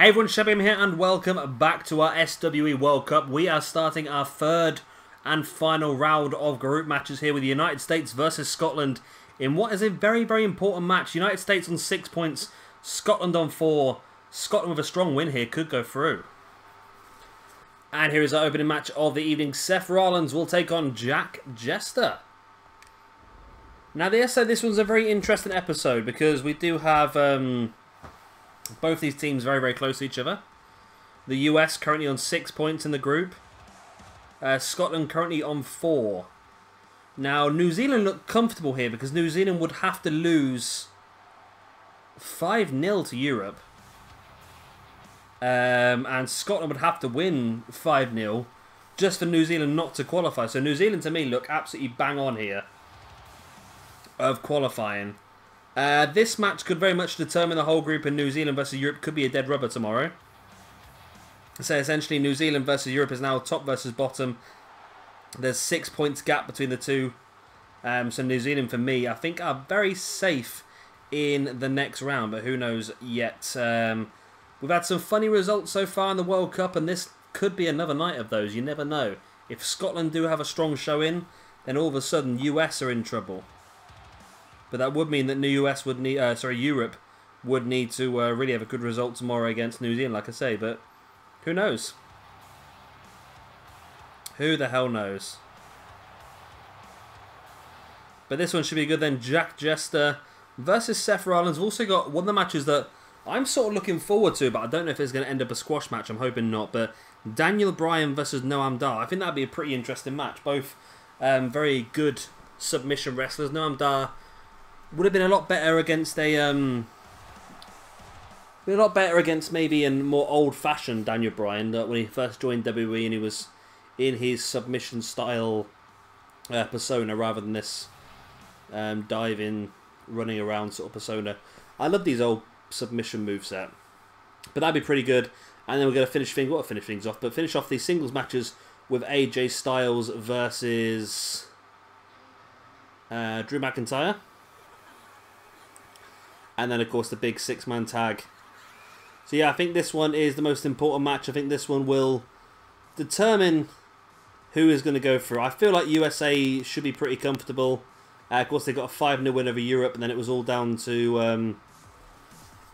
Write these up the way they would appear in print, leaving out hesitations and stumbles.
Hey everyone, Shabim here and welcome back to our SWE World Cup. We are starting our third and final round of group matches here with the United States versus Scotland in what is a very, very important match. United States on 6 points, Scotland on 4. Scotland with a strong win here could go through. And here is our opening match of the evening. Seth Rollins will take on Jester. Now, this one's a very interesting episode because we do have both these teams very, very close to each other. The US currently on 6 points in the group. Scotland currently on 4. Now, New Zealand look comfortable here because New Zealand would have to lose 5-0 to Europe. And Scotland would have to win 5-0 just for New Zealand not to qualify. So New Zealand, to me, look absolutely bang on here of qualifying. This match could very much determine the whole group, and New Zealand versus Europe could be a dead rubber tomorrow. So essentially New Zealand versus Europe is now top versus bottom. There's 6 points gap between the two. So New Zealand, for me, I think are very safe in the next round, but who knows yet. We've had some funny results so far in the World Cup, and this could be another night of those. You never know. If Scotland do have a strong showing, then all of a sudden US are in trouble. But that would mean that Europe would need to really have a good result tomorrow against New Zealand, like I say. But who knows? Who the hell knows? But this one should be good then. Jester versus Seth Rollins. We've also got one of the matches that I'm sort of looking forward to, but I don't know if it's going to end up a squash match. I'm hoping not. But Bryan versus Noam. I think that'd be a pretty interesting match. Both very good submission wrestlers. Noam would have been a lot better against maybe a more old-fashioned Bryan when he first joined WWE and he was in his submission style persona rather than this diving, running around sort of persona. I love these old submission moveset, but that'd be pretty good. And then we're going to finish off these singles matches with AJ Styles versus Drew McIntyre. And then, of course, the big 6-man tag. So, yeah, I think this one is the most important match. I think this one will determine who is going to go through. I feel like USA should be pretty comfortable. Of course, they got a 5-0 win over Europe, and then it was all down to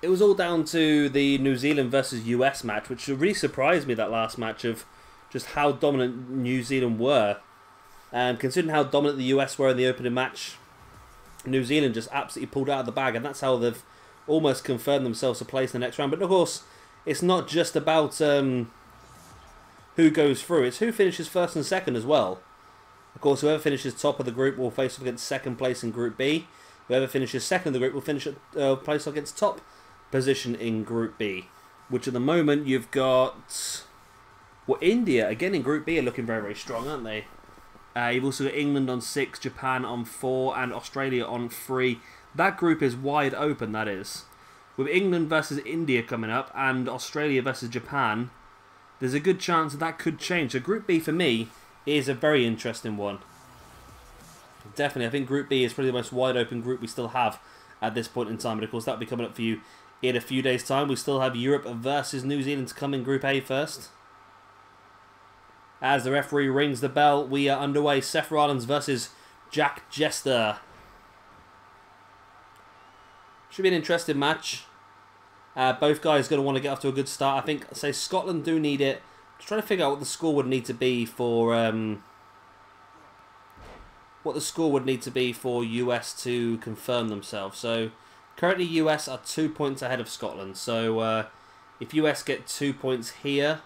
the New Zealand versus US match, which really surprised me, that last match, of just how dominant New Zealand were. Considering how dominant the US were in the opening match, New Zealand just absolutely pulled out of the bag, and that's how they've almost confirmed themselves a place in the next round. But of course, it's not just about who goes through, it's who finishes first and second as well. Of course, whoever finishes top of the group will face off against second place in Group B. Whoever finishes second in the group will finish place against top position in Group B. Which at the moment you've got, well, India again in Group B are looking very, very strong, aren't they? You've also got England on 6, Japan on 4, and Australia on 3. That group is wide open, that is. With England versus India coming up, and Australia versus Japan, there's a good chance that could change. So Group B, for me, is a very interesting one. Definitely, I think Group B is probably the most wide open group we still have at this point in time. But of course, that'll be coming up for you in a few days' time. We still have Europe versus New Zealand to come in Group A first. As the referee rings the bell, we are underway. Seth Rollins versus Jester. Should be an interesting match. Both guys going to want to get off to a good start. I think, say, Scotland do need it. Just trying to figure out what the score would need to be for US to confirm themselves. So currently US are 2 points ahead of Scotland. So if US get 2 points here,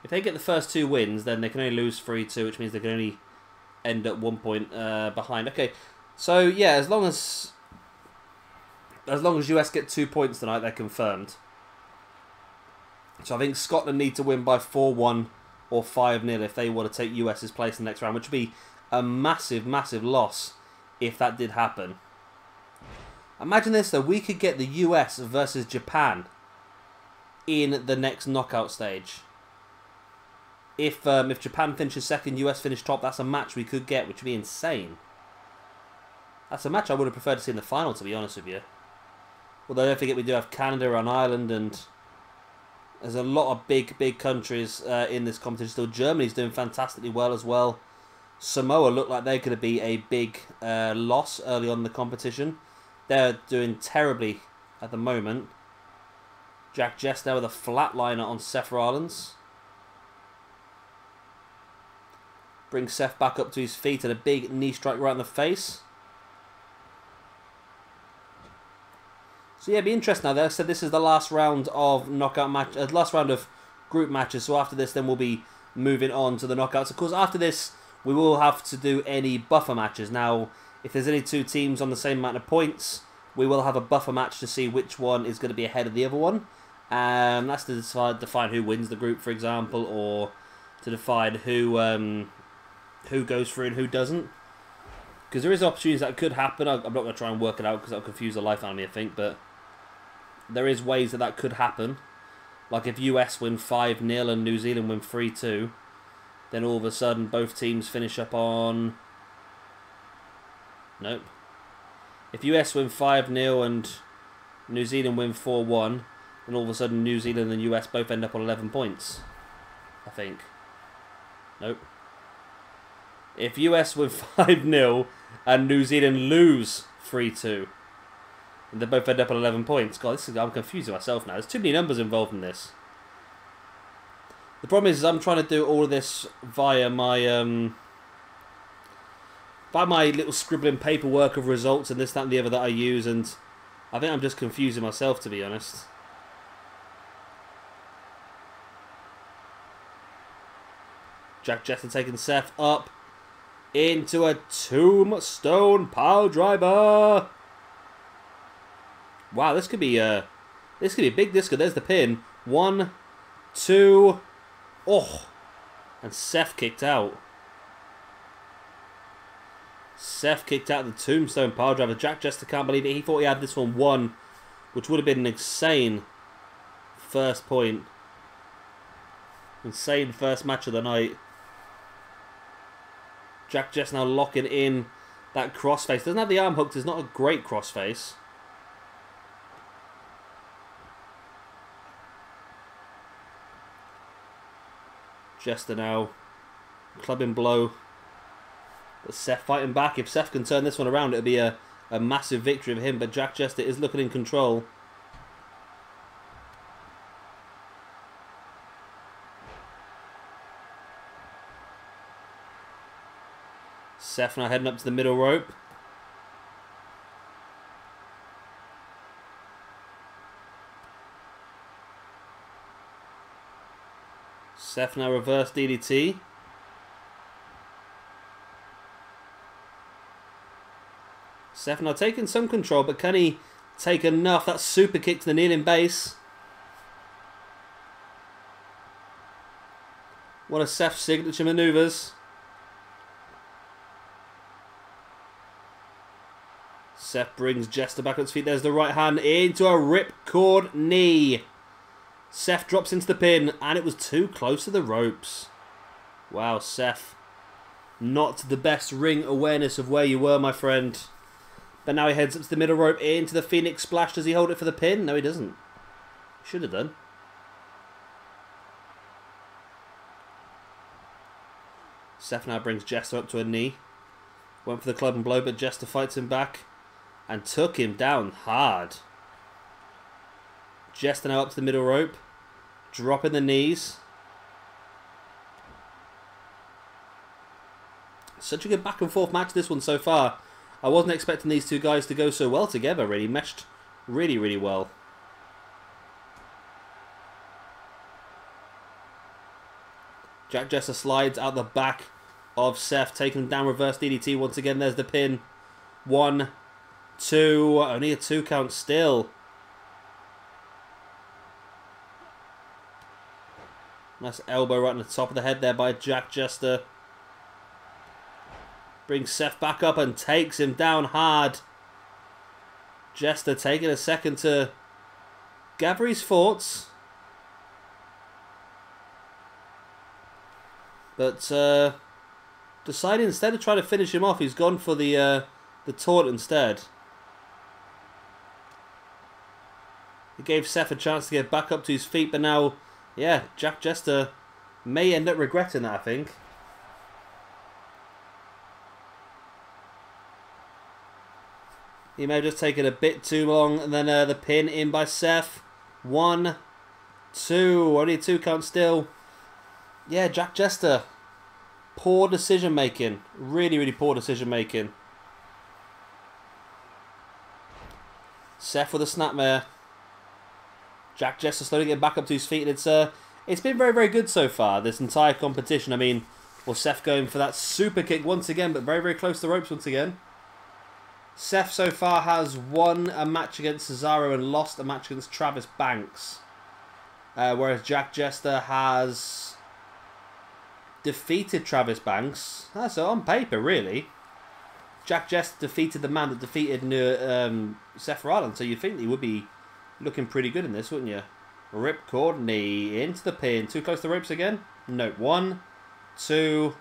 if they get the first 2 wins, then they can only lose 3-2, which means they can only end up 1 point behind. Okay, so yeah, as long as US get 2 points tonight, they're confirmed. So I think Scotland need to win by 4-1 or 5-0 if they want to take US's place in the next round, which would be a massive, massive loss if that did happen. Imagine this though, we could get the US versus Japan in the next knockout stage. If Japan finishes second, US finish top, that's a match we could get, which would be insane. That's a match I would have preferred to see in the final, to be honest with you. Although don't forget we do have Canada and Ireland and There's a lot of big countries in this competition still. Germany's doing fantastically well as well. Samoa look like they're going to be a big loss early on in the competition. They're doing terribly at the moment. Jester with a flatliner on Seth Rollins. Brings Seth back up to his feet and a big knee strike right in the face. So yeah, it'd be interesting now. They said this is the last round of knockout match, last round of group matches. So after this, then we'll be moving on to the knockouts. Of course, after this, we will have to do any buffer matches. Now, if there's any two teams on the same amount of points, we will have a buffer match to see which one is going to be ahead of the other one. That's to define who wins the group, for example, or to define who goes through and who doesn't. Because there is opportunities that could happen. I'm not going to try and work it out because that'll confuse the life out of me, I think. But there is ways that could happen. Like if US win 5-0 and New Zealand win 3-2, then all of a sudden both teams finish up on... Nope. If US win 5-0 and New Zealand win 4-1, then all of a sudden New Zealand and US both end up on 11 points. I think. Nope. If US win 5-0 and New Zealand lose 3-2, and they both end up on 11 points. God, I'm confusing myself now. There's too many numbers involved in this. The problem is I'm trying to do all of this via my little scribbling paperwork of results and this, that, and the other that I use, and I think I'm just confusing myself, to be honest. Jester taking Seth up into a tombstone pile driver. Wow, this could be a big disco. There's the pin. 1, 2. Oh, and Seth kicked out. Seth kicked out the tombstone pile driver. Jester can't believe it. He thought he had this one won, which would have been an insane first point. Insane first match of the night. Jester now locking in that crossface. Doesn't have the arm hooked. It's not a great crossface. Jester now clubbing blow. But Seth fighting back. If Seth can turn this one around, it'll be a massive victory for him. But Jester is looking in control. Seth now heading up to the middle rope. Seth now reverse DDT. Seth now taking some control, but can he take enough? That super kick to the kneeling base. One of Seth's signature maneuvers. Seth brings Jester back on his feet. There's the right hand into a ripcord knee. Seth drops into the pin, and it was too close to the ropes. Wow, Seth. Not the best ring awareness of where you were, my friend. But now he heads up to the middle rope into the Phoenix Splash. Does he hold it for the pin? No, he doesn't. Should have done. Seth now brings Jester up to a knee. Went for the club and blow, but Jester fights him back and took him down hard. Jester now up to the middle rope. Dropping the knees. Such a good back and forth match, this one so far. I wasn't expecting these two guys to go so well together, really. Meshed really, really well. Jester slides out the back of Seth, taking him down, reverse DDT. Once again, there's the pin. 1, 2, only a 2 count still. Nice elbow right on the top of the head there by Jester. Brings Seth back up and takes him down hard. Jester taking a second to gather his thoughts. But deciding instead of trying to finish him off, he's gone for the taunt instead. It gave Seth a chance to get back up to his feet, but now Yeah, Jack Jester may end up regretting that, I think. He may have just taken a bit too long. And then the pin in by Seth. 1, 2. Only a 2 count still. Yeah, Jack Jester. Poor decision making. Really, really poor decision making. Seth with a snapmare. Jack Jester slowly getting back up to his feet. And it's been very, very good so far, this entire competition. I mean, well, Seth going for that super kick once again, but very, very close to the ropes once again. Seth so far has won a match against Cesaro and lost a match against Travis Banks. Whereas Jack Jester has defeated Travis Banks. So on paper, really, Jack Jester defeated the man that defeated Seth Rollins. So you think he would be looking pretty good in this, wouldn't you? Ripcord knee into the pin. Too close to the ropes again? No. 1, 2,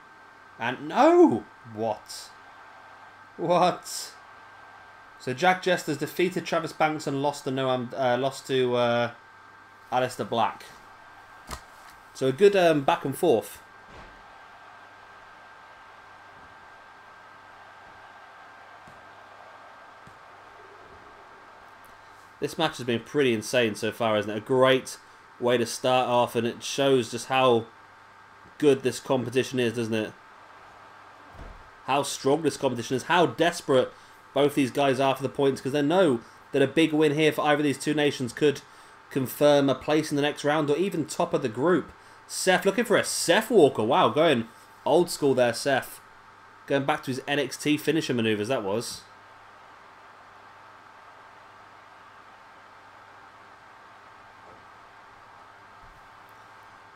and no! What? What? So Jack Jester's defeated Travis Banks and lost to Noam, lost to Aleister Black. So a good back and forth. This match has been pretty insane so far, isn't it? A great way to start off, and it shows just how good this competition is, doesn't it? How strong this competition is, how desperate both these guys are for the points, because they know that a big win here for either of these two nations could confirm a place in the next round or even top of the group. Seth looking for a Seth Walker. Wow, going old school there, Seth. Going back to his NXT finisher maneuvers, that was.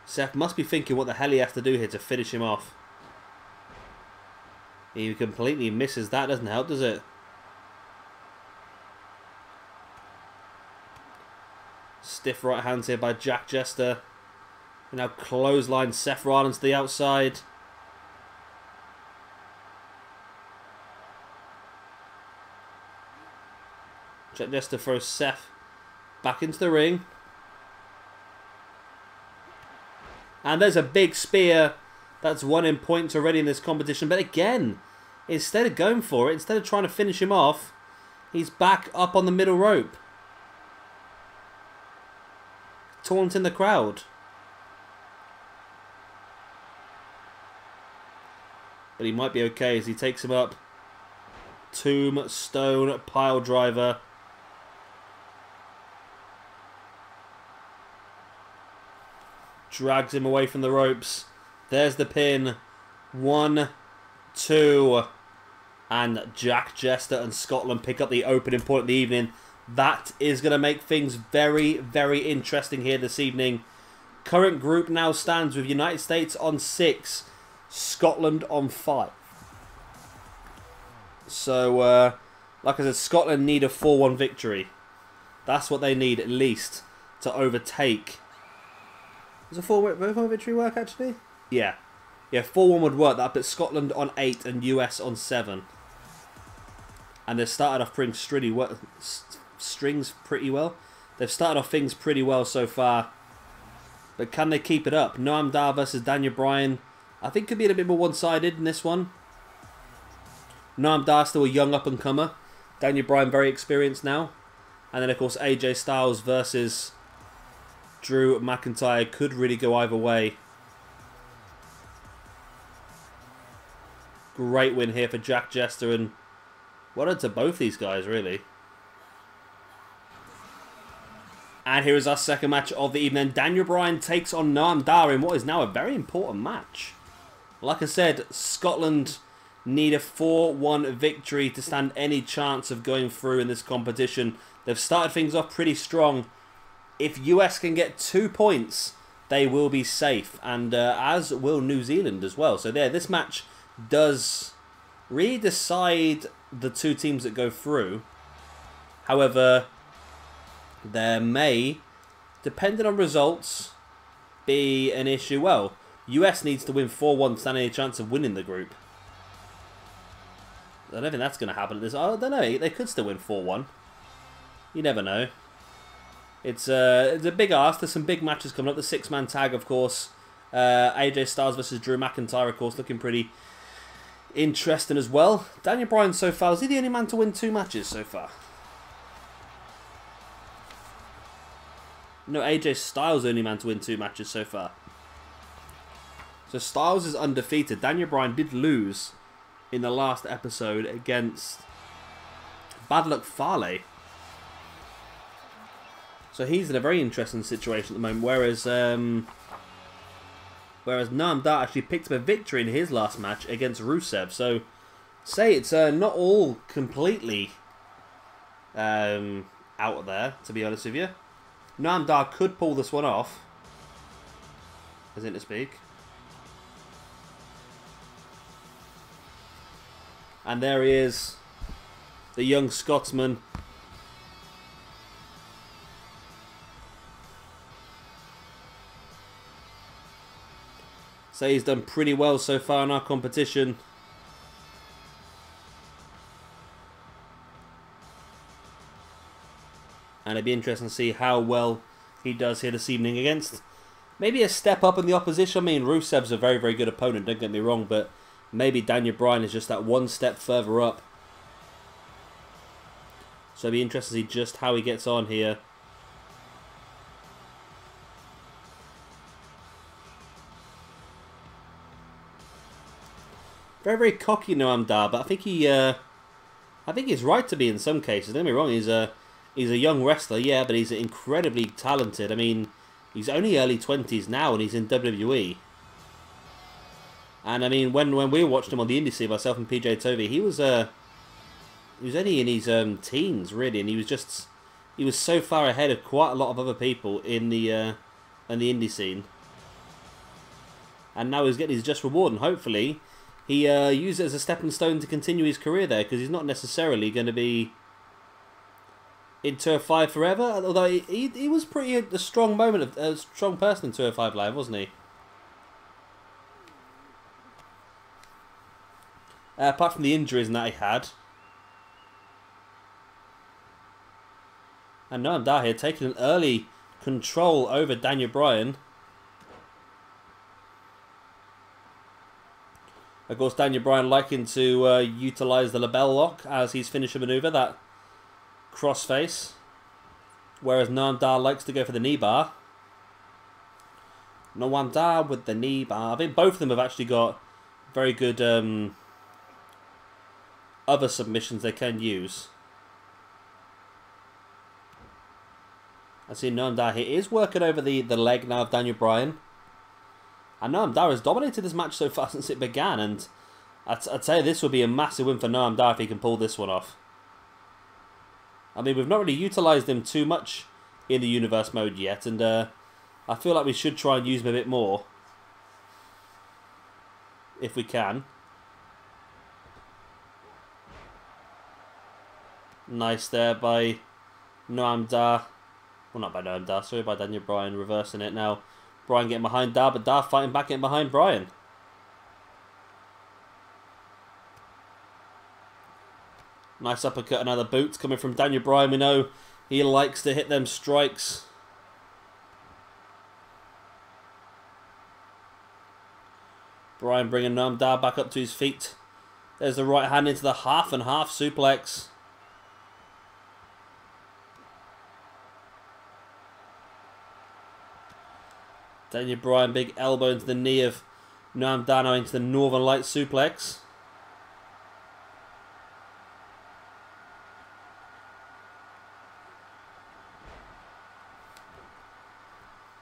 Seth must be thinking what the hell he has to do here to finish him off. He completely misses that. Doesn't help, does it? Stiff right hands here by Jack Jester. And now clothesline Seth Rollins to the outside. Jack Jester throws Seth back into the ring. And there's a big spear. That's 1 in points already in this competition. But again, instead of going for it, instead of trying to finish him off, he's back up on the middle rope. Taunting the crowd. But he might be okay as he takes him up. Tombstone pile driver. Drags him away from the ropes. There's the pin. 1, 2. And Jack Jester and Scotland pick up the opening point of the evening. That is going to make things very, very interesting here this evening. Current group now stands with United States on 6. Scotland on 5. So, like I said, Scotland need a 4-1 victory. That's what they need, at least, to overtake. Does a 4-1 victory work, actually? Yeah. Yeah, 4-1 would work. That puts Scotland on 8 and US on 7. And they've started off pretty pretty well. They've started off things pretty well so far. But can they keep it up? Noam Dar versus Daniel Bryan. I think could be a little bit more one-sided in this one. Noam Dar still a young up-and-comer. Daniel Bryan very experienced now. And then, of course, AJ Styles versus Drew McIntyre could really go either way. Great win here for Jack Jester, and well done to both these guys, really. And here is our second match of the evening. Daniel Bryan takes on Noam Dar in what is now a very important match. Like I said, Scotland need a 4-1 victory to stand any chance of going through in this competition. They've started things off pretty strong. If US can get 2 points, they will be safe. And as will New Zealand as well. So there, this match does really decide the 2 teams that go through. However, there may, depending on results, be an issue. Well, US needs to win 4-1 to stand any chance of winning the group. I don't think that's going to happen at this. I don't know. They could still win 4-1. You never know. It's a big ask. There's some big matches coming up. The 6-man tag, of course. AJ Styles versus Drew McIntyre, of course, looking pretty interesting as well. Daniel Bryan so far, is he the only man to win 2 matches so far? No, AJ Styles the only man to win 2 matches so far. So Styles is undefeated. Daniel Bryan did lose in the last episode against Bad Luck Fale. So he's in a very interesting situation at the moment, whereas Noam Dar actually picked up a victory in his last match against Rusev. So, say it's not all completely out there, to be honest with you. Noam Dar could pull this one off, as in to speak. And there he is, the young Scotsman. So he's done pretty well so far in our competition. And it'd be interesting to see how well he does here this evening against maybe a step up in the opposition. I mean, Rusev's a very, very good opponent, don't get me wrong, but maybe Daniel Bryan is just that one step further up. So it'd be interesting to see just how he gets on here. Very, very cocky Noam Dar, but I think he's right to be in some cases. Don't get me wrong, he's a young wrestler, yeah, but he's incredibly talented. I mean, he's only early 20s now, and he's in WWE. And I mean, when we watched him on the indie scene, myself and PJ Tovey, he was only in his teens really, and he was so far ahead of quite a lot of other people in the indie scene. And now he's getting his just reward, and hopefully he uses it as a stepping stone to continue his career there, because he's not necessarily going to be in 205 forever. Although he was pretty a strong person in 205 Live, wasn't he? Apart from the injuries that he had. And Noam Dar here taking an early control over Daniel Bryan. Of course, Daniel Bryan liking to utilise the label lock as his finisher manoeuvre, that crossface. Whereas Noam Dar likes to go for the knee bar. Noam Dar with the knee bar. I think both of them have actually got very good other submissions they can use. I see Noam Dar here is working over the leg now of Daniel Bryan. And Noam Dar has dominated this match so far since it began, and I'd say this would be a massive win for Noam Dar if he can pull this one off. I mean, we've not really utilised him too much in the Universe mode yet, and I feel like we should try and use him a bit more. If we can. Nice there by Noam Dar. Well, not by Noam Dar, sorry, by Daniel Bryan reversing it now. Bryan getting behind Dar, but Dar fighting back, getting behind Bryan. Nice uppercut, another boot coming from Daniel Bryan. We know he likes to hit them strikes. Bryan bringing Noam Dar back up to his feet. There's the right hand into the half and half suplex. Daniel Bryan, big elbow into the knee of Noam Dar, into the Northern Light suplex.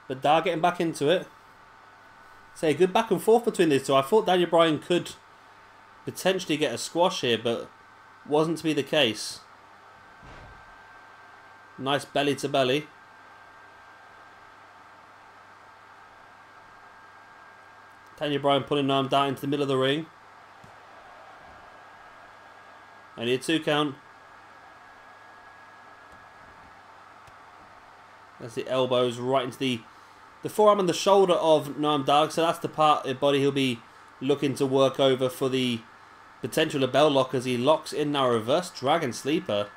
But Dar getting back into it. Say a good back and forth between these two. I thought Daniel Bryan could potentially get a squash here, but wasn't to be the case. Nice belly to belly. Daniel Bryan pulling Noam Dar into the middle of the ring. Only a 2 count. That's the elbows right into the forearm and the shoulder of Noam Dar. So that's the part of the body he'll be looking to work over for the potential label lock as he locks in now a reverse dragon sleeper.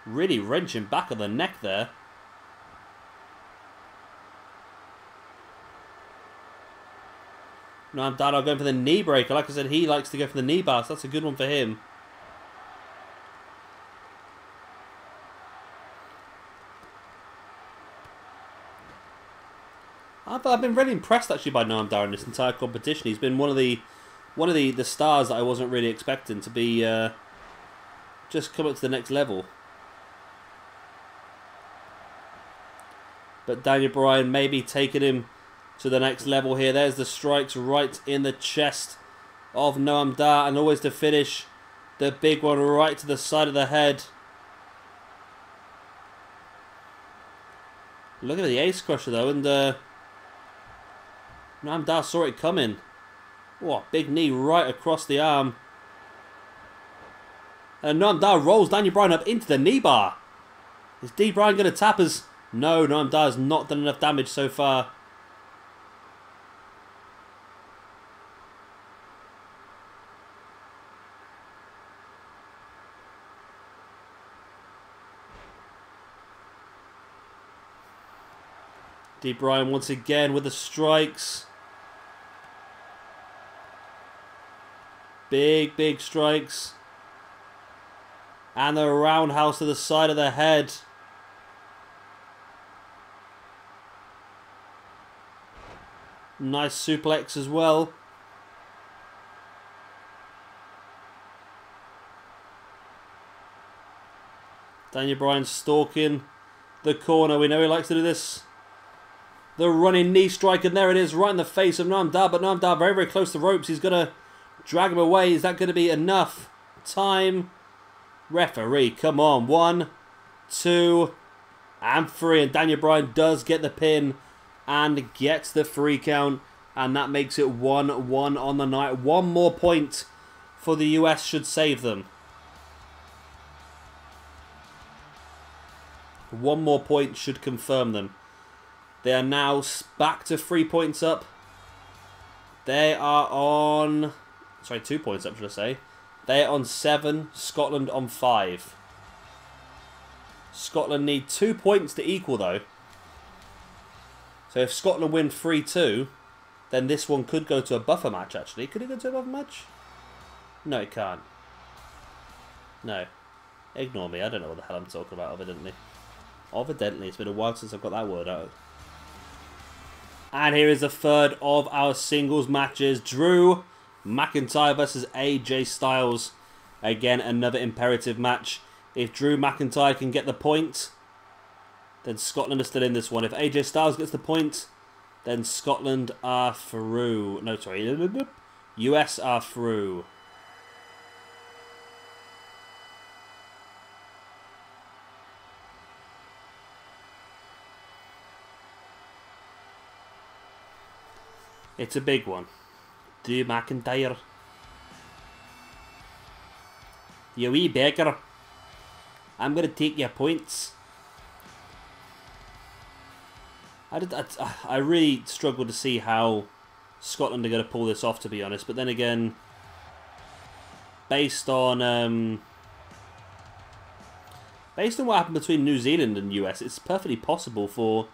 Really wrenching back on the neck there. Noam Dar going for the knee breaker. Like I said, he likes to go for the knee bar, so that's a good one for him. I've been really impressed actually by Noam Dar in this entire competition. He's been one of the stars that I wasn't really expecting to be just come up to the next level. But Daniel Bryan maybe taking him to the next level here. There's the strikes right in the chest of Noam Dar, and always to finish, the big one right to the side of the head. Look at the ace crusher though, and Noam Dar saw it coming. What, big knee right across the arm. And Noam Dar rolls Daniel Bryan up into the knee bar. Is D. Bryan going to tap us? No, Noam Dar has not done enough damage so far. D. Bryan once again with the strikes. Big strikes. And the roundhouse to the side of the head. Nice suplex as well. Daniel Bryan stalking the corner. We know he likes to do this. The running knee strike, and there it is, right in the face of Noam Dar. But Noam Dar very close to the ropes. He's going to drag him away. Is that going to be enough? Time. Referee, come on. 1, 2, and 3. And Daniel Bryan does get the pin and gets the 3 count. And that makes it 1-1 on the night. One more point for the US should save them. One more point should confirm them. They are now back to 3 points up. They are on... Sorry, 2 points up, should I say. They are on 7. Scotland on 5. Scotland need 2 points to equal, though. So if Scotland win 3-2, then this one could go to a buffer match, actually. Could it go to a buffer match? No, it can't. No. Ignore me. I don't know what the hell I'm talking about, evidently. Evidently. It's been a while since I've got that word out. And here is the third of our singles matches. Drew McIntyre versus AJ Styles. Again, another imperative match. If Drew McIntyre can get the point, then Scotland are still in this one. If AJ Styles gets the point, then Scotland are through. No, sorry. US are through. It's a big one. Drew McIntyre. You wee beggar. I'm going to take your points. I really struggle to see how Scotland are going to pull this off, to be honest. But then again, based on what happened between New Zealand and US, it's perfectly possible for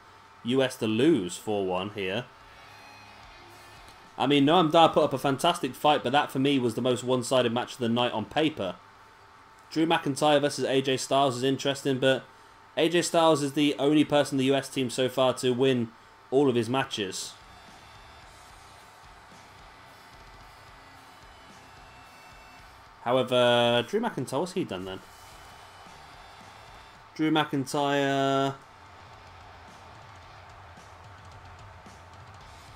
US to lose 4-1 here. I mean, Noam Dar put up a fantastic fight, but that for me was the most one-sided match of the night on paper. Drew McIntyre versus AJ Styles is interesting, but AJ Styles is the only person in the US team so far to win all of his matches. However, Drew McIntyre, what's he done then? Drew McIntyre...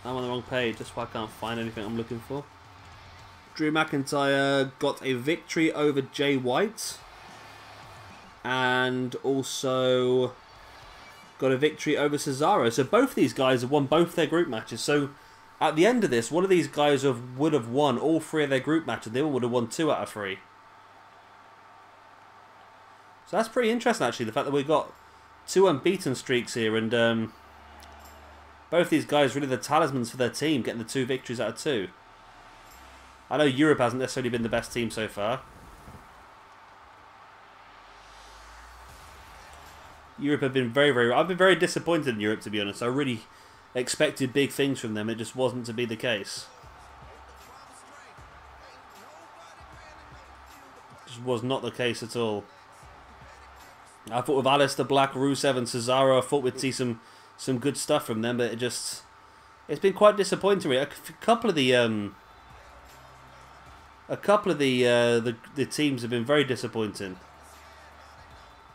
I'm on the wrong page, that's why I can't find anything I'm looking for. Drew McIntyre got a victory over Jay White. And also got a victory over Cesaro. So both these guys have won both their group matches. So at the end of this, one of these guys would have won all 3 of their group matches. They all would have won 2 out of 3. So that's pretty interesting, actually, the fact that we've got 2 unbeaten streaks here. And both these guys really the talismans for their team, getting the 2 victories out of 2. I know Europe hasn't necessarily been the best team so far. Europe have been very... I've been very disappointed in Europe, to be honest. I really expected big things from them. It just wasn't to be the case. Just was not the case at all. I thought with Aleister Black, Rusev and Cesaro, I thought we'd see some good stuff from them, but it's been quite disappointing. A couple of the teams have been very disappointing.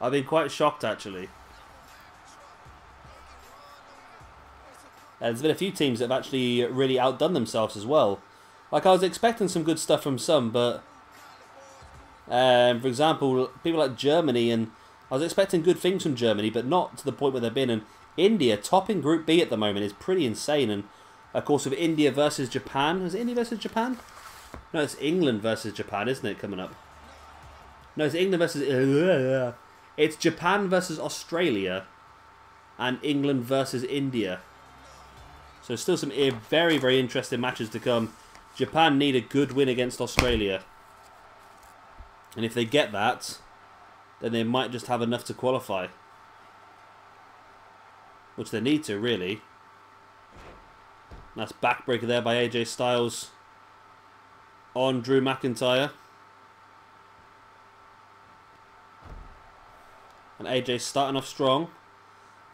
I've been quite shocked actually. And there's been a few teams that have actually really outdone themselves as well. Like I was expecting some good stuff from some, but for example, people like Germany, and I was expecting good things from Germany, but not to the point where they've been. And India, topping Group B at the moment, is pretty insane. And of course, with India versus Japan, is it India versus Japan? No, it's England versus Japan, isn't it? Coming up. No, it's England versus. It's Japan versus Australia, and England versus India. So still some very, very interesting matches to come. Japan need a good win against Australia. And if they get that, then they might just have enough to qualify. Which they need to, really. Nice backbreaker there by AJ Styles on Drew McIntyre. And AJ starting off strong.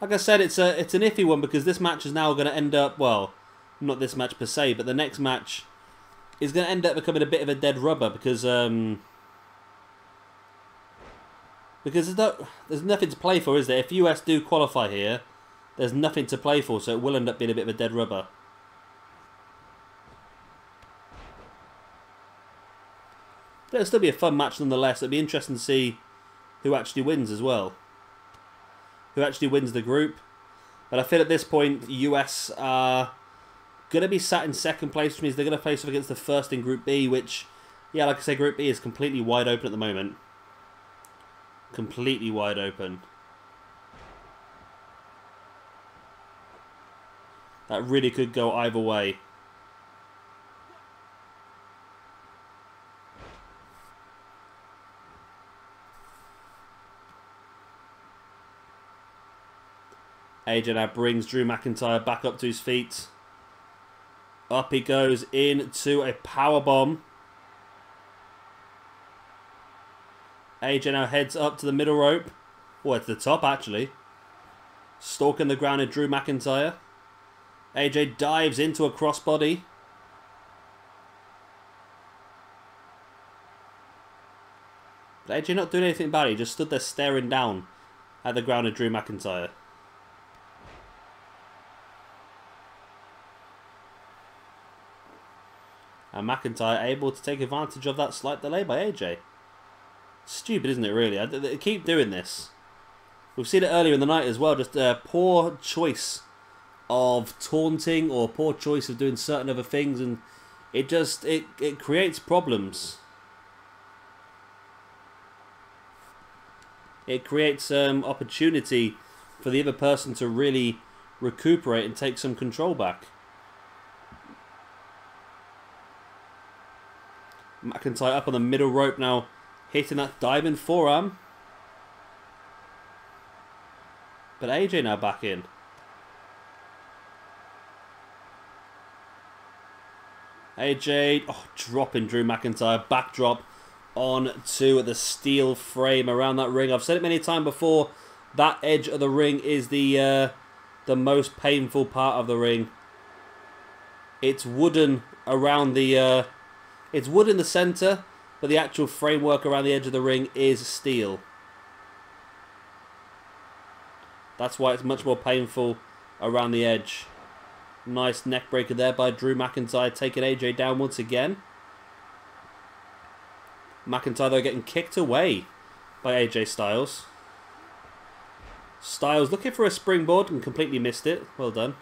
Like I said, it's an iffy one because this match is now going to end up, well, not this match per se, but the next match is going to end up becoming a bit of a dead rubber because there's nothing to play for, is there? If US do qualify here, there's nothing to play for, so it will end up being a bit of a dead rubber. But it'll still be a fun match nonetheless. It'll be interesting to see who actually wins as well. Who actually wins the group. But I feel at this point, US are going to be sat in second place, which means they're going to face off against the first in Group B, which, yeah, like I say, Group B is completely wide open at the moment. Completely wide open. That really could go either way. AJ now brings Drew McIntyre back up to his feet. Up he goes into a powerbomb. AJ now heads up to the middle rope. Or to the top, actually. Stalking the ground at Drew McIntyre. AJ dives into a crossbody. But AJ not doing anything bad. He just stood there staring down at the ground at Drew McIntyre. And McIntyre able to take advantage of that slight delay by AJ. Stupid, isn't it, really? They keep doing this. We've seen it earlier in the night as well. Just a poor choice of taunting or poor choice of doing certain other things. And it creates problems. It creates opportunity for the other person to really recuperate and take some control back. McIntyre up on the middle rope now, hitting that diamond forearm. But AJ now back in. AJ, dropping Drew McIntyre, backdrop onto the steel frame around that ring. I've said it many times before, that edge of the ring is the most painful part of the ring. It's wooden around the... It's wood in the centre, but the actual framework around the edge of the ring is steel. That's why it's much more painful around the edge. Nice neck breaker there by Drew McIntyre, taking AJ down once again. McIntyre, though, getting kicked away by AJ Styles. Styles looking for a springboard and completely missed it. Well done.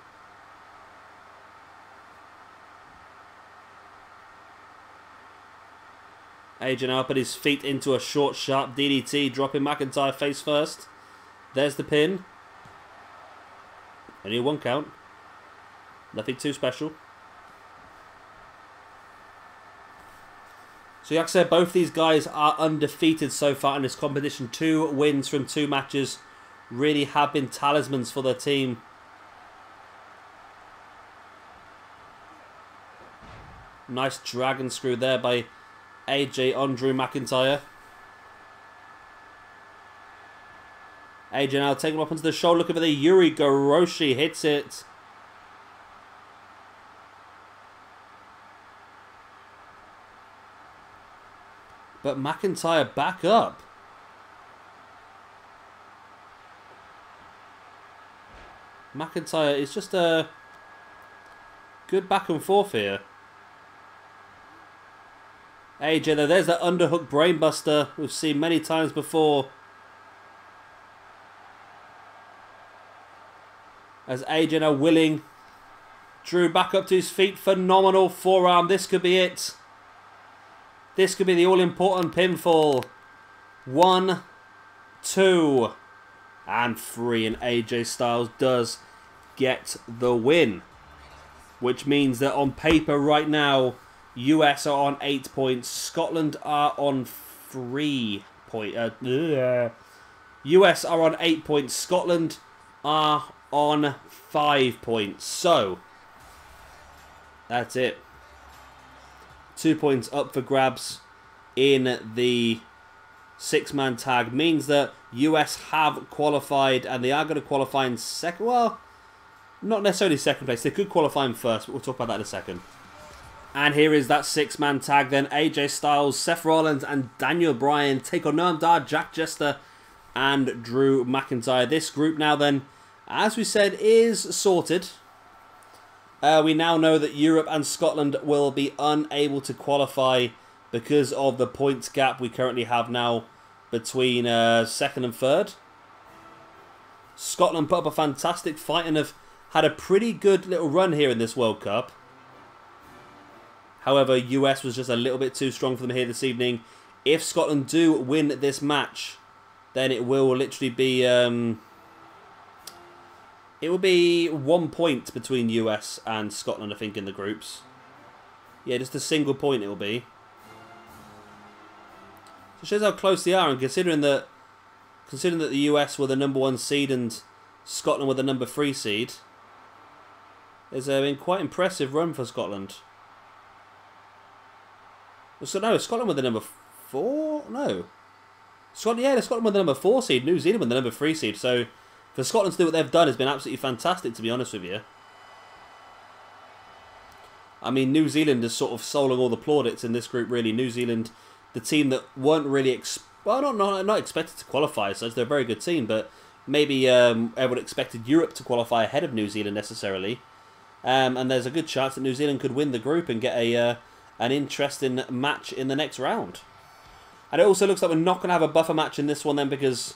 AJ now up at his feet into a short, sharp DDT, dropping McIntyre face first. There's the pin. Only a 1 count. Nothing too special. So like I said, both these guys are undefeated so far in this competition. 2 wins from 2 matches. Really have been talismans for their team. Nice dragon screw there by AJ on Drew McIntyre. AJ now taking him up onto the shoulder, looking for the Yuri Goroshi, hits it. But McIntyre back up. McIntyre is just a good back and forth here. AJ though, there's that underhook brainbuster we've seen many times before. As AJ now willing. Drew back up to his feet. Phenomenal forearm. This could be it. This could be the all-important pinfall. 1, 2, and 3. And AJ Styles does get the win. Which means that on paper right now, US are on 8 points. Scotland are on 3 points. US are on 8 points. Scotland are on 5 points. So, that's it. 2 points up for grabs in the 6-man tag. Means that US have qualified, and they are going to qualify in second. Well, not necessarily second place. They could qualify in first, but we'll talk about that in a second. And here is that 6-man tag then. AJ Styles, Seth Rollins, and Daniel Bryan take on Noam, Jack Jester, and Drew McIntyre. This group now then, as we said, is sorted. We now know that Europe and Scotland will be unable to qualify because of the points gap we currently have now between second and third. Scotland put up a fantastic fight and have had a pretty good little run here in this World Cup. However, US was just a little bit too strong for them here this evening. If Scotland do win this match, then it will literally be... it will be 1 point between US and Scotland, I think, in the groups. Yeah, just a single point it will be. So it shows how close they are, and considering that the US were the #1 seed and Scotland were the #3 seed, it's been quite impressive run for Scotland. So no, Scotland were the #4? No. Scotland were the #4 seed, New Zealand were the #3 seed, so... For Scotland to do what they've done has been absolutely fantastic, to be honest with you. I mean, New Zealand is sort of stolen all the plaudits in this group, really. New Zealand, the team that weren't really... not expected to qualify, so they're a very good team, but maybe everyone expected Europe to qualify ahead of New Zealand, necessarily. And there's a good chance that New Zealand could win the group and get an interesting match in the next round. And it also looks like we're not going to have a buffer match in this one, then, because...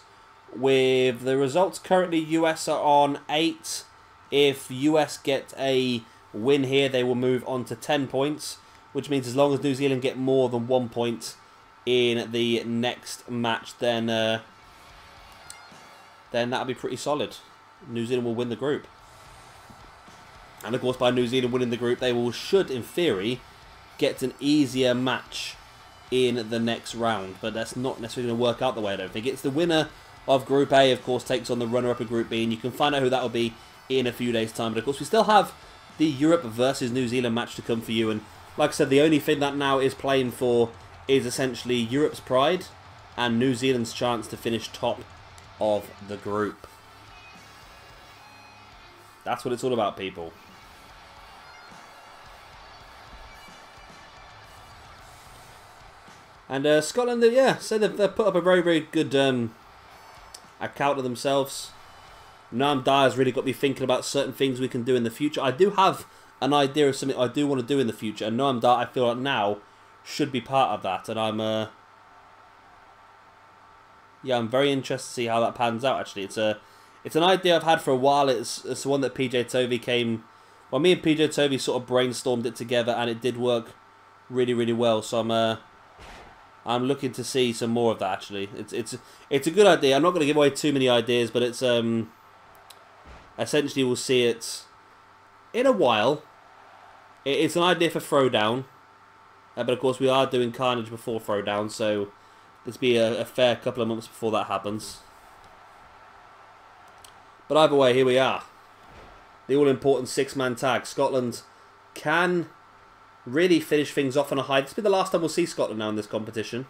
with the results currently, US are on 8. If US get a win here, they will move on to 10 points, which means as long as New Zealand get more than 1 point in the next match, then that'll be pretty solid. New Zealand will win the group. And of course, by New Zealand winning the group, they should, in theory, get an easier match in the next round. But that's not necessarily going to work out the way I don't think. It's the winner of Group A, of course, takes on the runner-up of Group B, and you can find out who that will be in a few days' time. But of course, we still have the Europe versus New Zealand match to come for you, and like I said, the only thing that now is playing for is essentially Europe's pride and New Zealand's chance to finish top of the group. That's what it's all about, people. And Scotland, yeah, so they've put up a very, very good... account of themselves. Noam has really got me thinking about certain things we can do in the future. I do have an idea of something I do want to do in the future, and Noam, I feel like now should be part of that, and I'm I'm very interested to see how that pans out. Actually, it's an idea I've had for a while. It's one that PJ Tovey came. Well, me and PJ Tovey sort of brainstormed it together, and it did work really, really well. So I'm looking to see some more of that, actually. It's a good idea. I'm not going to give away too many ideas, but it's essentially we'll see it in a while. It's an idea for Throwdown, but of course we are doing Carnage before Throwdown, so there's be a fair couple of months before that happens. But either way, here we are. The all-important 6-man tag. Scotland can really finish things off on a high. This will be the last time we'll see Scotland now in this competition.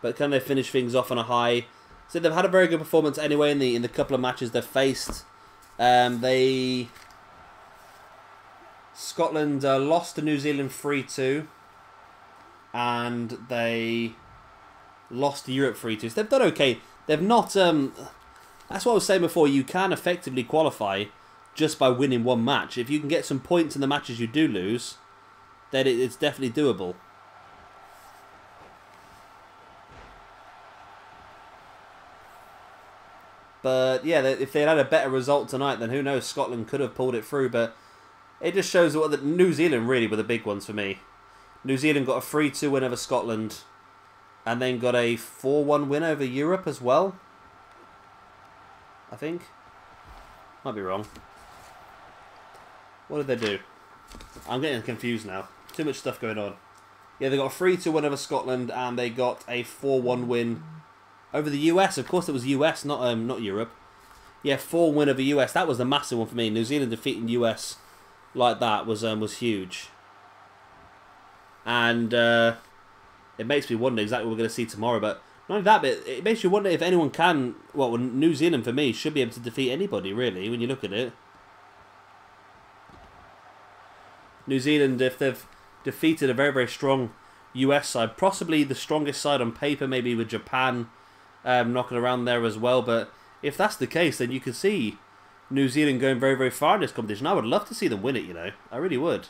but can they finish things off on a high? So they've had a very good performance anyway in the couple of matches they've faced. Scotland lost to New Zealand 3-2, and they lost to Europe 3-2. So they've done okay. They've not. That's what I was saying before. You can effectively qualify just by winning one match. If you can get some points in the matches you do lose, then it's definitely doable. But yeah, if they had a better result tonight, then who knows? Scotland could have pulled it through. But it just shows what the New Zealand really were the big ones for me. New Zealand got a 3-2 win over Scotland, and then got a 4-1 win over Europe as well. I think. Might be wrong. What did they do? I'm getting confused now. Too much stuff going on. Yeah, they got a 3-2 win over Scotland, and they got a 4-1 win over the US. Of course, it was US, not Europe. Yeah, 4 win over US. That was the massive one for me. New Zealand defeating US like that was huge. And it makes me wonder exactly what we're going to see tomorrow. But not only that, but it makes you wonder if anyone can. Well, New Zealand for me should be able to defeat anybody really when you look at it. New Zealand, if they've defeated a very, very strong US side, possibly the strongest side on paper, maybe with Japan knocking around there as well. But if that's the case, then you can see New Zealand going very, very far in this competition. I would love to see them win it, you know. I really would.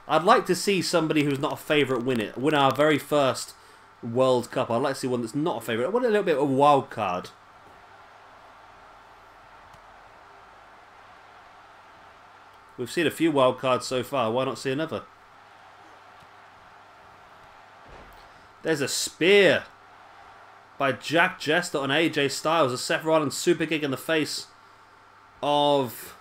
I'd like to see somebody who's not a favourite win it. Win our very first World Cup. I'd like to see one that's not a favourite. I want a little bit of a wild card. We've seen a few wild cards so far. Why not see another? There's a spear by Jack Jester on AJ Styles. A Seth Rollins super kick in the face of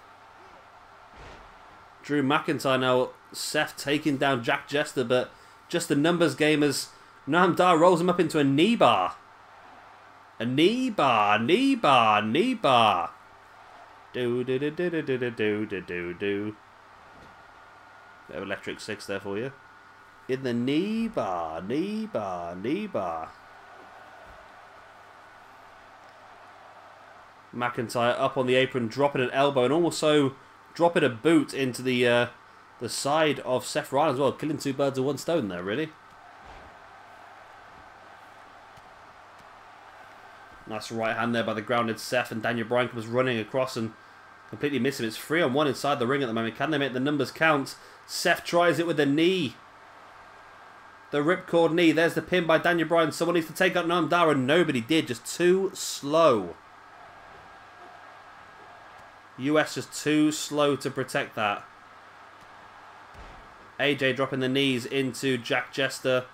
Drew McIntyre. Now Seth taking down Jack Jester, but just the numbers game as Noam rolls him up into a knee bar. A knee bar, knee bar, knee bar. Do do do do do do do do do do. Bit of electric six there for you. In the knee bar, knee bar, knee bar. McIntyre up on the apron, dropping an elbow, and also dropping a boot into the side of Seth Rollins as well. Killing two birds with one stone there, really. Nice right hand there by the grounded Seth, and Daniel Bryan comes running across and completely miss him. It's 3-on-1 inside the ring at the moment. Can they make the numbers count? Seth tries it with the knee. The ripcord knee. There's the pin by Daniel Bryan. Someone needs to take out Noam Dar, and nobody did. Just too slow. US just too slow to protect that. AJ dropping the knees into Jack Jester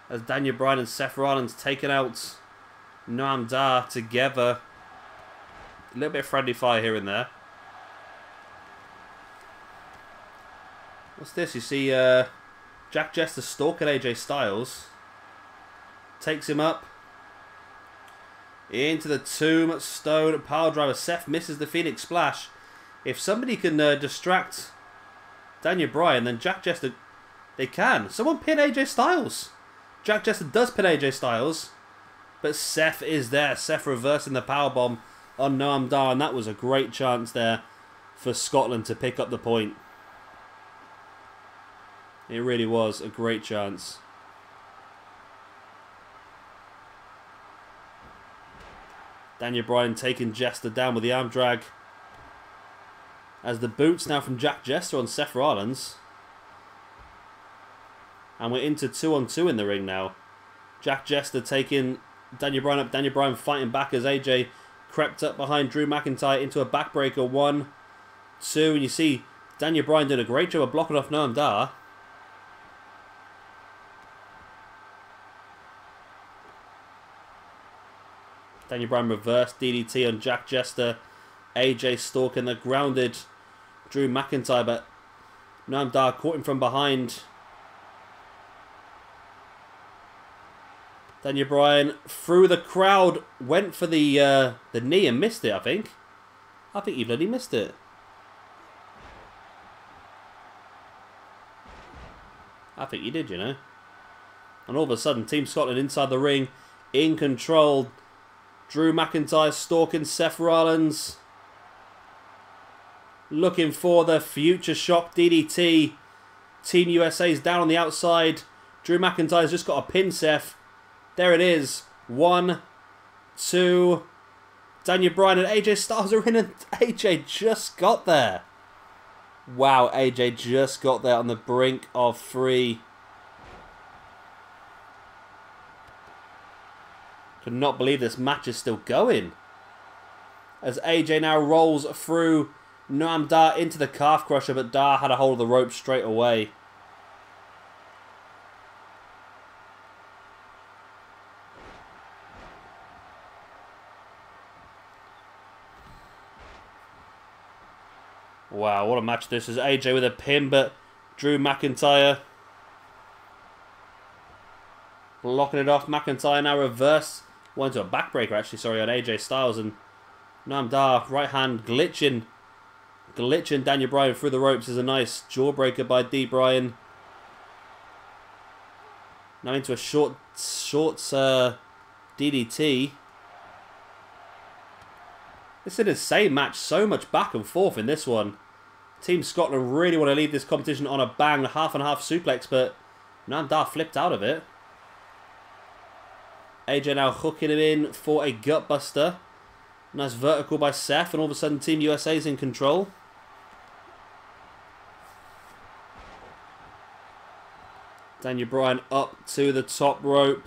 as Daniel Bryan and Seth Rollins taking out Noam Dar together. A little bit of friendly fire here and there. What's this? You see Jack Jester stalking AJ Styles. Takes him up. Into the tombstone power driver. Seth misses the Phoenix Splash. If somebody can distract Daniel Bryan, then Jack Jester, they can. Someone pin AJ Styles. Jack Jester does pin AJ Styles. But Seth is there. Seth reversing the powerbomb on Noam Dar. And that was a great chance there for Scotland to pick up the point. It really was a great chance. Daniel Bryan taking Jester down with the arm drag. As the boots now from Jack Jester on Seth Rollins. And we're into 2-on-2 in the ring now. Jack Jester taking Daniel Bryan up. Daniel Bryan fighting back as AJ crept up behind Drew McIntyre into a backbreaker. 1, 2. And you see Daniel Bryan doing a great job of blocking off Noam Dar. Daniel Bryan reverse DDT on Jack Jester. AJ stalking the grounded Drew McIntyre, but Noam Dar caught him from behind. Daniel Bryan through the crowd went for the knee and missed it. I think he bloody missed it. I think he did, you know. And all of a sudden, Team Scotland inside the ring, in control. Drew McIntyre stalking Seth Rollins. Looking for the future shock DDT. Team USA's down on the outside. Drew McIntyre's just got a pin, Seth. There it is. 1, 2. Daniel Bryan and AJ Styles are in, and AJ just got there. Wow, AJ just got there on the brink of 3. Could not believe this match is still going. As AJ now rolls through Noam Dar into the calf crusher, but Dar had a hold of the rope straight away. Wow, what a match this is. AJ with a pin, but Drew McIntyre blocking it off. McIntyre now reverse. Went to a backbreaker, actually, sorry, on AJ Styles. And Noam Dar, right hand, glitching Daniel Bryan through the ropes is a nice jawbreaker by D. Bryan. Now into a short DDT. This is an insane match. So much back and forth in this one. Team Scotland really want to leave this competition on a bang. Half and half suplex, but Noam Dar flipped out of it. AJ now hooking him in for a gutbuster. Nice vertical by Seth, and all of a sudden Team USA is in control. Daniel Bryan up to the top rope.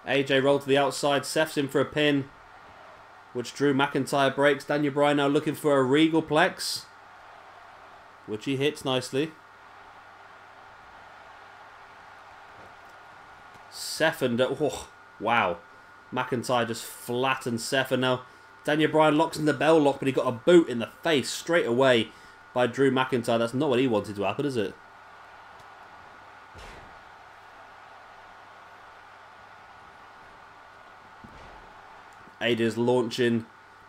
AJ rolled to the outside. Seth's in for a pin, which Drew McIntyre breaks. Daniel Bryan now looking for a regal plex, which he hits nicely. Seth and... oh, wow. McIntyre just flattened Seth, and now Daniel Bryan locks in the bell lock, but he got a boot in the face straight away by Drew McIntyre. That's not what he wanted to happen, is it? AJ's launching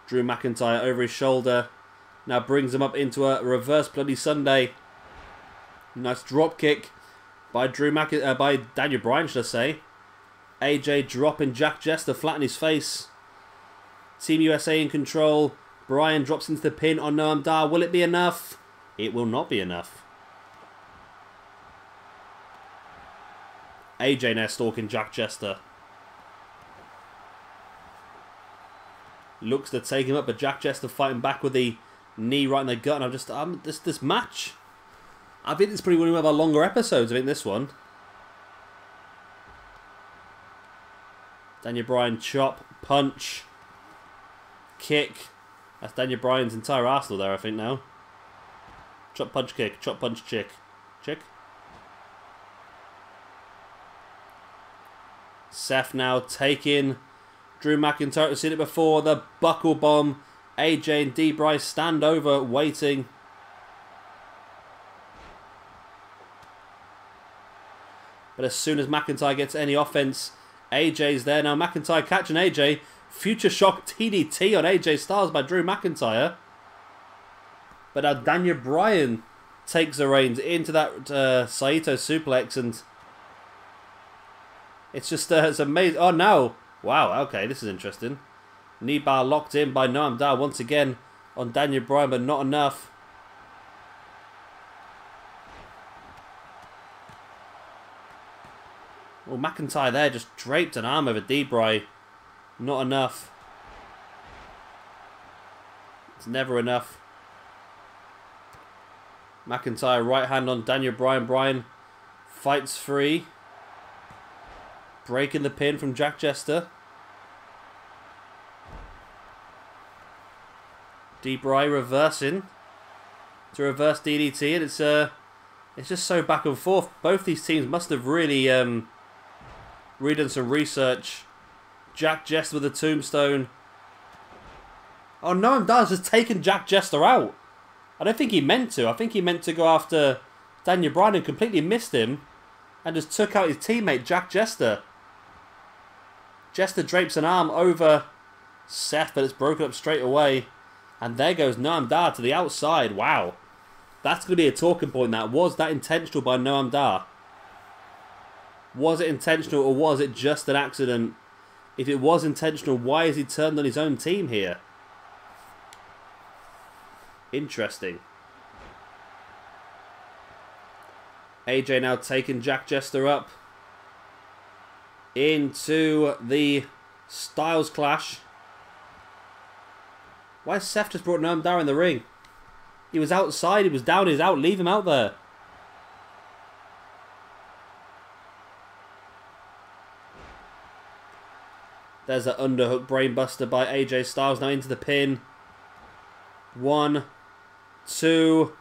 Drew McIntyre over his shoulder. Now brings him up into a reverse Bloody Sunday. Nice drop kick by by Daniel Bryan, should I say. AJ dropping Jack Jester flat in his face. Team USA in control. Bryan drops into the pin on Noam Dar. Will it be enough? It will not be enough. AJ now stalking Jack Jester. Looks to take him up, but Jack Jester fighting back with the knee right in the gut. And I'm just, this match, I think it's probably one of our longer episodes. I think this one. Daniel Bryan chop, punch, kick. That's Daniel Bryan's entire arsenal there, I think now. Chop, punch, kick, chop, punch, chick. Seth now taking Drew McIntyre. We've seen it before. The buckle bomb. AJ and D. Bryan stand over, waiting. But as soon as McIntyre gets any offense, AJ's there. Now McIntyre catching AJ. Future shock TDT on AJ Styles by Drew McIntyre. But now Daniel Bryan takes the reins into that Saito suplex, and it's just it's amazing. Oh no! Wow, okay, this is interesting. Knee bar locked in by Noam Dar once again on Daniel Bryan, but not enough. Well, McIntyre there just draped an arm over D. Bryan. Not enough. It's never enough. McIntyre right hand on Daniel Bryan. Bryan fights free. Breaking the pin from Jack Jester. D. Bryan reversing to reverse DDT, and it's just so back and forth. Both these teams must have really done some research. Jack Jester with a tombstone. Oh, Noam Dar's just taken Jack Jester out. I don't think he meant to. I think he meant to go after Daniel Bryan and completely missed him and just took out his teammate Jack Jester. Jester drapes an arm over Seth, but it's broken up straight away. And there goes Noam Dar to the outside. Wow. That's going to be a talking point. That was that intentional by Noam Dar. Was it intentional or was it just an accident? If it was intentional, why has he turned on his own team here? Interesting. AJ now taking Jack Jester up into the Styles Clash. Why has Seth just brought Noam down in the ring? He was outside, he was down, he's out, leave him out there. There's an underhook brainbuster by AJ Styles, now into the pin. 1, 2.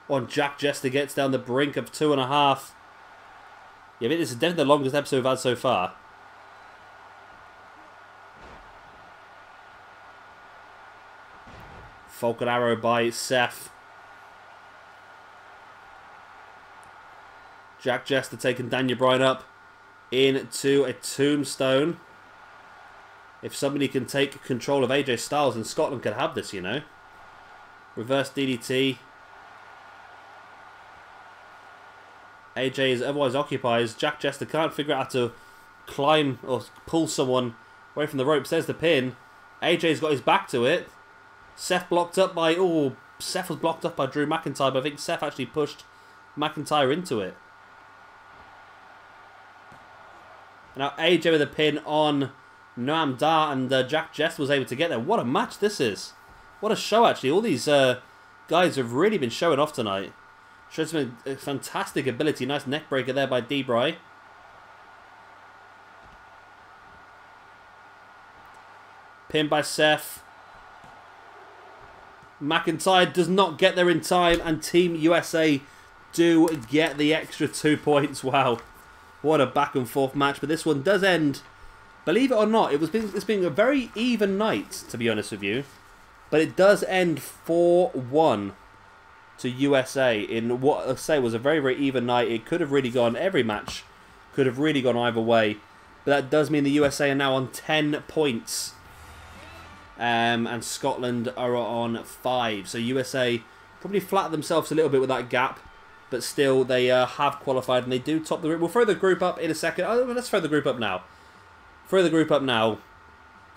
On Jack Jester gets down the brink of 2.5. Yeah, I think this is definitely the longest episode we've had so far. Falcon Arrow by Seth. Jack Jester taking Bryan up into a tombstone. If somebody can take control of AJ Styles, then Scotland could have this, you know. Reverse DDT. AJ is otherwise occupied. Jack Jester can't figure out how to climb or pull someone away from the ropes. There's the pin. AJ's got his back to it. Seth blocked up by... Oh, Seth was blocked up by Drew McIntyre, but I think Seth actually pushed McIntyre into it. Now AJ with a pin on Noam Dar, and Jack Jester was able to get there. What a match this is. What a show, actually. All these guys have really been showing off tonight. Showed some fantastic ability. Nice neck breaker there by Bryan. Pin by Seth. McIntyre does not get there in time, and Team USA do get the extra 2 points. Wow. What a back and forth match. But this one does end, believe it or not, it's been a very even night, to be honest with you. But it does end 4-1 to USA in what I say was a very, very even night. It could have really gone, every match could have really gone either way. But that does mean the USA are now on 10 points. And Scotland are on 5. So USA probably flattened themselves a little bit with that gap. But still, they have qualified and they do top the group. We'll throw the group up in a second. Oh, let's throw the group up now. Throw the group up now.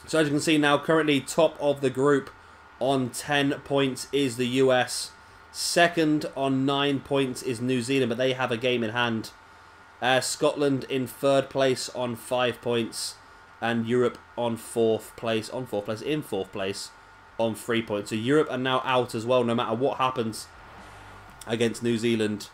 So as you can see now, currently top of the group on 10 points is the US. Second on 9 points is New Zealand, but they have a game in hand. Scotland in third place on 5 points. And Europe on fourth place on 3 points. So Europe are now out as well, no matter what happens against New Zealand.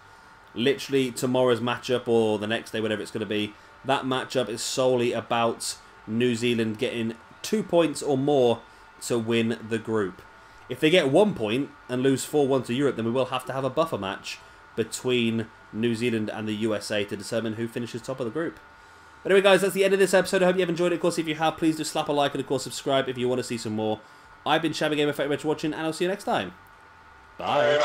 Literally tomorrow's matchup or the next day, whatever it's going to be, that matchup is solely about New Zealand getting 2 points or more to win the group. If they get 1 point and lose 4-1 to Europe, then we will have to have a buffer match between New Zealand and the USA to determine who finishes top of the group. But anyway, guys, that's the end of this episode. I hope you have enjoyed it. Of course, if you have, please do slap a like and, of course, subscribe if you want to see some more. I've been Shabby Gamer. Thank you very much for watching, and I'll see you next time. Bye.